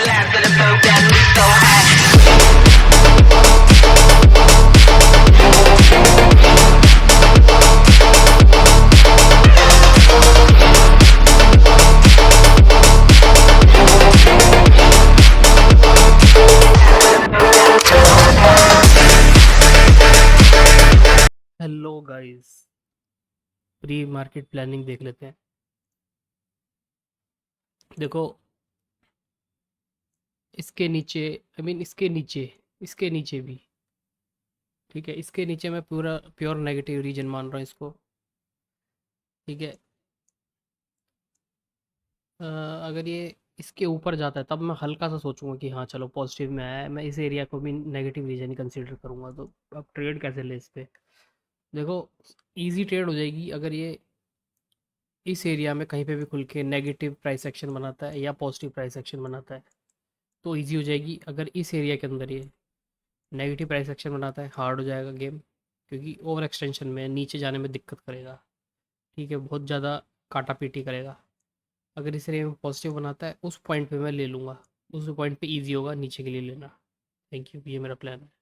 Hello guys, pre market planning देख लेते हैं। देखो, इसके नीचे, इसके नीचे भी ठीक है। इसके नीचे मैं पूरा प्योर नेगेटिव रीजन मान रहा हूँ इसको। ठीक है। अगर ये इसके ऊपर जाता है तब मैं हल्का सा सोचूंगा कि हाँ चलो पॉजिटिव में आया है, मैं इस एरिया को भी नेगेटिव रीजन ही कंसीडर करूंगा। तो अब ट्रेड कैसे ले इस पे? देखो, इजी ट्रेड हो जाएगी अगर ये इस एरिया में कहीं पे भी खुल के नेगेटिव प्राइस एक्शन बनाता है या पॉजिटिव प्राइस एक्शन बनाता है तो इजी हो जाएगी। अगर इस एरिया के अंदर ये नेगेटिव प्राइस एक्शन बनाता है, हार्ड हो जाएगा गेम, क्योंकि ओवर एक्सटेंशन में नीचे जाने में दिक्कत करेगा। ठीक है, बहुत ज़्यादा काटा पीटी करेगा। अगर इस एरिया में पॉजिटिव बनाता है उस पॉइंट पे मैं ले लूँगा, उस पॉइंट पे इजी होगा नीचे के लिए लेना। थैंक यू, ये मेरा प्लान है।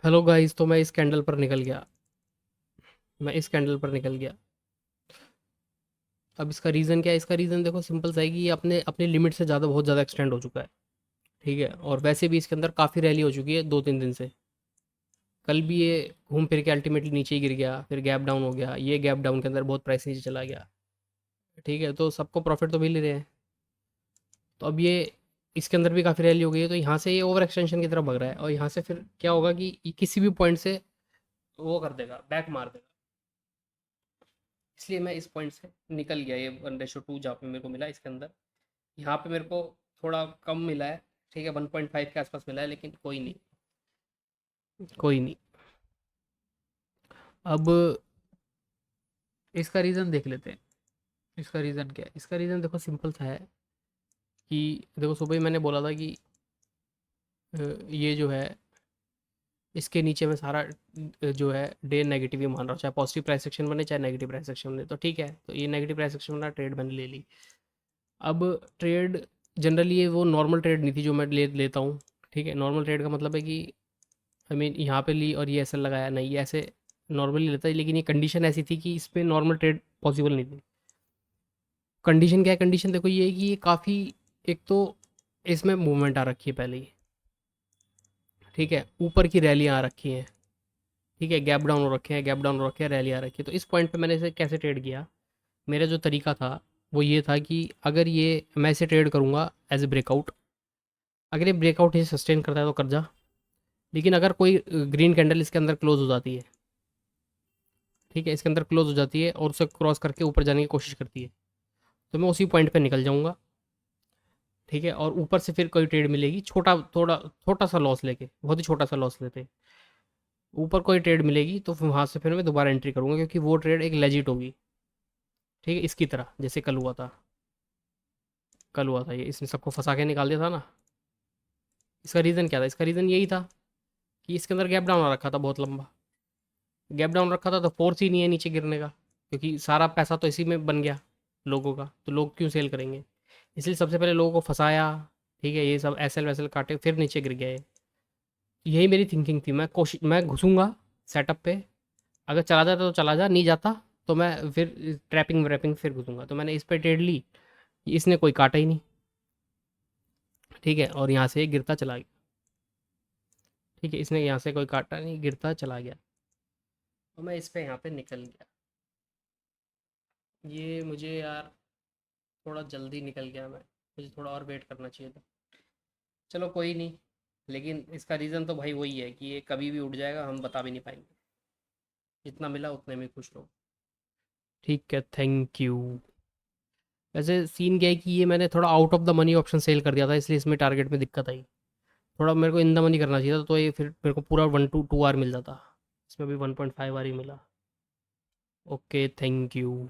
हेलो गाइस, तो मैं इस कैंडल पर निकल गया। अब इसका रीज़न क्या है? इसका रीज़न देखो सिंपल सा है कि ये अपने अपनी लिमिट से ज़्यादा, बहुत ज़्यादा एक्सटेंड हो चुका है। ठीक है, और वैसे भी इसके अंदर काफ़ी रैली हो चुकी है 2-3 दिन से। कल भी ये घूम फिर के अल्टीमेटली नीचे ही गिर गया, फिर गैप डाउन हो गया, ये गैप डाउन के अंदर बहुत प्राइस नीचे चला गया। ठीक है, तो सबको प्रॉफिट तो मिल ही रहे हैं। तो अब ये इसके अंदर भी काफ़ी रैली हो गई है, तो यहाँ से ये ओवर एक्सटेंशन की तरफ भाग रहा है, और यहाँ से फिर क्या होगा कि ये किसी भी पॉइंट से वो कर देगा, बैक मार देगा। इसलिए मैं इस पॉइंट से निकल गया। ये 1:2 जहाँ पे मेरे को मिला इसके अंदर, यहाँ पे मेरे को थोड़ा कम मिला है। ठीक है, 1.5 के आसपास मिला है, लेकिन कोई नहीं, कोई नहीं। अब इसका रीज़न देख लेते हैं। इसका रीज़न क्या है? इसका रीज़न देखो सिंपल सा है कि देखो, सुबह ही मैंने बोला था कि ये जो है इसके नीचे मैं सारा जो है डे नेगेटिव ही मान रहा हूँ, चाहे पॉजिटिव प्राइस एक्शन बने चाहे नेगेटिव प्राइस एक्शन बने, तो ठीक है, तो ये नेगेटिव प्राइस एक्शन बना, ट्रेड मैंने ले ली। अब ट्रेड जनरली ये वो नॉर्मल ट्रेड नहीं थी जो मैं लेता हूँ। ठीक है, नॉर्मल ट्रेड का मतलब है कि आई मीन यहाँ पे ली और ये ऐसे लगाया नहीं, ये ऐसे नॉर्मली लेता है, लेकिन ये कंडीशन ऐसी थी कि इस पे नॉर्मल ट्रेड पॉसिबल नहीं थी। कंडीशन क्या है, कंडीशन देखो ये है कि ये काफ़ी, एक तो इसमें मूवमेंट आ रखी है पहले ही, ठीक है, ऊपर की रैली आ रखी है, ठीक है, गैप डाउन हो रखे हैं, गैप डाउन हो रखे हैं, रैली आ रखी है, तो इस पॉइंट पे मैंने इसे कैसे ट्रेड किया, मेरा जो तरीका था वो ये था कि अगर ये मैं इसे ट्रेड करूँगा एज ए ब्रेकआउट, अगर ये ब्रेकआउट इसे सस्टेन करता है तो कर जा, लेकिन अगर कोई ग्रीन कैंडल इसके अंदर क्लोज हो जाती है, ठीक है, इसके अंदर क्लोज हो जाती है और उसे क्रॉस करके ऊपर जाने की कोशिश करती है, तो मैं उसी पॉइंट पे निकल जाऊँगा, ठीक है, और ऊपर से फिर कोई ट्रेड मिलेगी, छोटा थोड़ा छोटा सा लॉस लेके, बहुत ही छोटा सा लॉस लेते, ऊपर कोई ट्रेड मिलेगी तो फिर वहाँ से फिर मैं दोबारा एंट्री करूँगा, क्योंकि वो ट्रेड एक लेजिट होगी, ठीक है, इसकी तरह जैसे कल हुआ था, कल हुआ था ये, इसने सबको फंसा के निकाल दिया था ना। इसका रीज़न क्या था, इसका रीज़न यही था कि इसके अंदर गैप डाउन आ रखा था बहुत लंबा, गैप डाउन रखा था तो फोर्स ही नहीं है नीचे गिरने का, क्योंकि सारा पैसा तो इसी में बन गया लोगों का, तो लोग क्यों सेल करेंगे, इसलिए सबसे पहले लोगों को फंसाया, ठीक है, ये सब एसएल वैसल काटे फिर नीचे गिर गए। यही मेरी थिंकिंग थी, मैं घुसूंगा सेटअप पे, अगर चला जाता तो चला जा, नहीं जाता तो मैं फिर ट्रैपिंग व्रैपिंग फिर घुसूंगा, तो मैंने इस पे ट्रेड ली, इसने कोई काटा ही नहीं, ठीक है, और यहाँ से गिरता चला गया, ठीक है, इसने यहाँ से कोई काटा नहीं, गिरता चला गया, तो मैं इस पे यहाँ पे निकल गया। ये मुझे यार थोड़ा जल्दी निकल गया मैं, मुझे थोड़ा और वेट करना चाहिए था, चलो कोई नहीं, लेकिन इसका रीज़न तो भाई वही है कि ये कभी भी उठ जाएगा, हम बता भी नहीं पाएंगे, जितना मिला उतने में खुश रहो। ठीक है, थैंक यू। वैसे सीन क्या है कि ये मैंने थोड़ा out of the money option sell कर दिया था, इसलिए इसमें टारगेट में दिक्कत आई, थोड़ा मेरे को इन द मनी करना चाहिए था, तो ये फिर मेरे को पूरा 1 to 2 आर मिल जाता, इसमें भी 1.5 आर ही मिला। Okay, thank you.